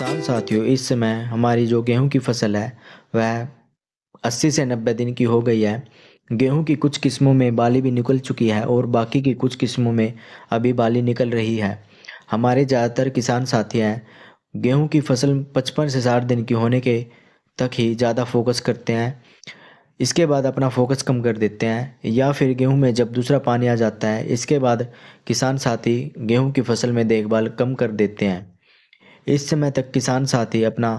किसान साथियों, इस समय हमारी जो गेहूं की फसल है वह 80 से 90 दिन की हो गई है। गेहूं की कुछ किस्मों में बाली भी निकल चुकी है और बाकी की कुछ किस्मों में अभी बाली निकल रही है। हमारे ज़्यादातर किसान साथी हैं गेहूं की फसल 55 से 60 दिन की होने के तक ही ज़्यादा फोकस करते हैं। इसके बाद अपना फोकस कम कर देते हैं या फिर गेहूं में जब दूसरा पानी आ जाता है इसके बाद किसान साथी गेहूं की फसल में देखभाल कम कर देते हैं। इस समय तक किसान साथी अपना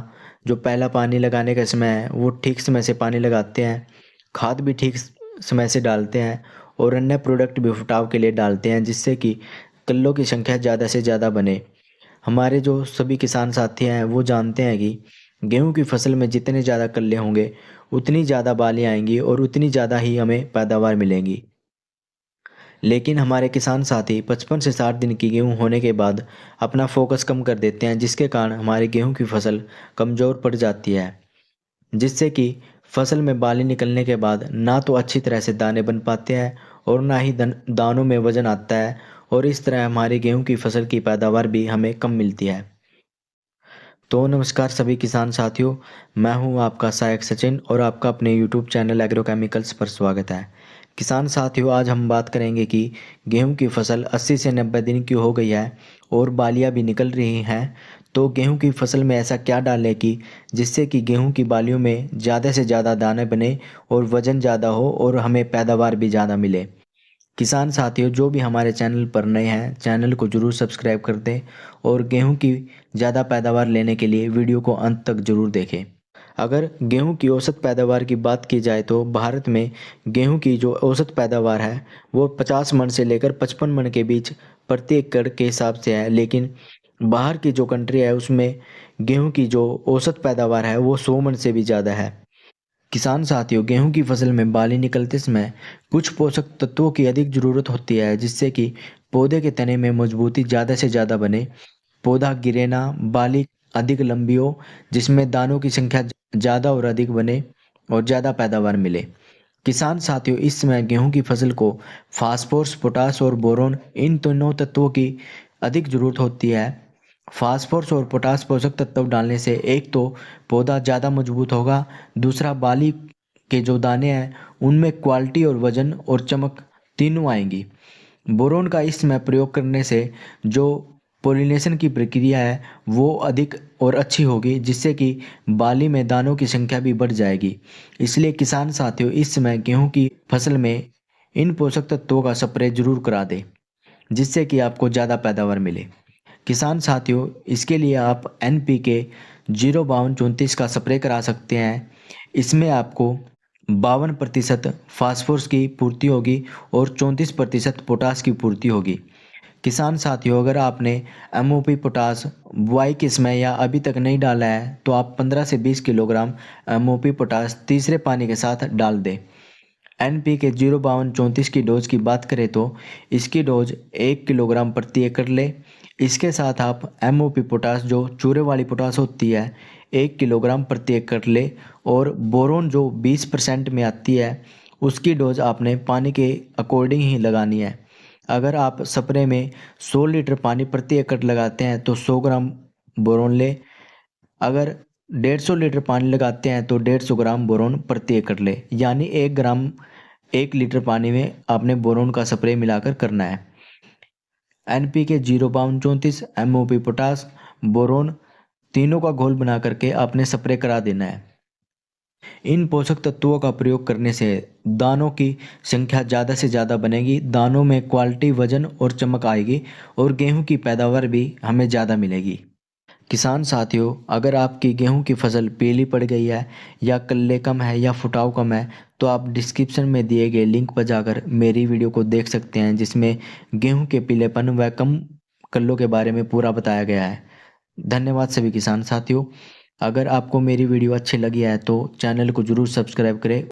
जो पहला पानी लगाने का समय है वो ठीक समय से पानी लगाते हैं, खाद भी ठीक समय से डालते हैं और अन्य प्रोडक्ट भी फुटाव के लिए डालते हैं जिससे कि कल्लों की संख्या ज़्यादा से ज़्यादा बने। हमारे जो सभी किसान साथी हैं वो जानते हैं कि गेहूं की फसल में जितने ज़्यादा कल्ले होंगे उतनी ज़्यादा बालियाँ आएंगी और उतनी ज़्यादा ही हमें पैदावार मिलेंगी। लेकिन हमारे किसान साथी 55 से 60 दिन की गेहूं होने के बाद अपना फोकस कम कर देते हैं जिसके कारण हमारी गेहूं की फसल कमज़ोर पड़ जाती है, जिससे कि फसल में बाली निकलने के बाद ना तो अच्छी तरह से दाने बन पाते हैं और ना ही दानों में वजन आता है और इस तरह हमारी गेहूं की फसल की पैदावार भी हमें कम मिलती है। तो नमस्कार सभी किसान साथियों, मैं हूं आपका सहायक सचिन और आपका अपने यूट्यूब चैनल एग्रोकेमिकल्स पर स्वागत है। किसान साथियों, आज हम बात करेंगे कि गेहूं की फसल 80 से 90 दिन की हो गई है और बालियां भी निकल रही हैं। तो गेहूं की फसल में ऐसा क्या डालें कि जिससे कि गेहूं की बालियों में ज़्यादा से ज़्यादा दाने बने और वज़न ज़्यादा हो और हमें पैदावार भी ज़्यादा मिले। किसान साथियों, जो भी हमारे चैनल पर नए हैं चैनल को ज़रूर सब्सक्राइब कर दें और गेहूं की ज़्यादा पैदावार लेने के लिए वीडियो को अंत तक ज़रूर देखें। अगर गेहूं की औसत पैदावार की बात की जाए तो भारत में गेहूं की जो औसत पैदावार है वो 50 मन से लेकर 55 मन के बीच प्रति एकड़ के हिसाब से है, लेकिन बाहर की जो कंट्री है उसमें गेहूं की जो औसत पैदावार है वो 100 मन से भी ज़्यादा है। किसान साथियों, गेहूं की फसल में बाली निकलते समय कुछ पोषक तत्वों की अधिक जरूरत होती है जिससे कि पौधे के तने में मजबूती ज़्यादा से ज़्यादा बने, पौधा गिरे ना, बाली अधिक लंबी हो जिसमें दानों की संख्या ज़्यादा और अधिक बने और ज़्यादा पैदावार मिले। किसान साथियों, इस समय गेहूं की फसल को फास्फोरस, पोटास और बोरोन इन तीनों तत्वों की अधिक जरूरत होती है। फास्फोरस और पोटास पोषक तत्व डालने से एक तो पौधा ज़्यादा मजबूत होगा, दूसरा बाली के जो दाने हैं उनमें क्वालिटी और वजन और चमक तीनों आएंगी। बोरोन का इस समय प्रयोग करने से जो पोलिनेशन की प्रक्रिया है वो अधिक और अच्छी होगी जिससे कि बाली में दानों की संख्या भी बढ़ जाएगी। इसलिए किसान साथियों, इस समय गेहूं की फसल में इन पोषक तत्वों का स्प्रे जरूर करा दें जिससे कि आपको ज़्यादा पैदावार मिले। किसान साथियों, इसके लिए आप NPK 05234 का स्प्रे करा सकते हैं। इसमें आपको 52% फास्फोरस की पूर्ति होगी और 34% पोटास की पूर्ति होगी। किसान साथियों, अगर आपने MOP पोटास बुआई के समय या अभी तक नहीं डाला है तो आप 15 से 20 किलोग्राम MOP पोटास तीसरे पानी के साथ डाल दें। NPK 05234 की डोज की बात करें तो इसकी डोज 1 किलोग्राम प्रति एकड़ ले। इसके साथ आप MOP पोटास जो चूरे वाली पोटास होती है 1 किलोग्राम प्रति एकड़ ले और बोरोन जो 20% में आती है उसकी डोज आपने पानी के अकॉर्डिंग ही लगानी है। अगर आप स्प्रे में 100 लीटर पानी प्रति एकड़ लगाते हैं तो 100 ग्राम बोरोन ले। अगर 150 लीटर पानी लगाते हैं तो 150 ग्राम बोरोन प्रति एकड़ ले, यानी 1 ग्राम 1 लीटर पानी में आपने बोरोन का स्प्रे मिलाकर करना है। NPK 05234, MOP पोटास, बोरोन तीनों का घोल बना करके आपने स्प्रे करा देना है। इन पोषक तत्वों का प्रयोग करने से दानों की संख्या ज़्यादा से ज़्यादा बनेगी, दानों में क्वालिटी, वजन और चमक आएगी और गेहूं की पैदावार भी हमें ज़्यादा मिलेगी। किसान साथियों, अगर आपकी गेहूं की फसल पीली पड़ गई है या कल्ले कम है या फुटाव कम है तो आप डिस्क्रिप्शन में दिए गए लिंक पर जाकर मेरी वीडियो को देख सकते हैं जिसमें गेहूं के पीलेपन व कम कल्लों के बारे में पूरा बताया गया है। धन्यवाद सभी किसान साथियों। अगर आपको मेरी वीडियो अच्छी लगी है तो चैनल को ज़रूर सब्सक्राइब करें।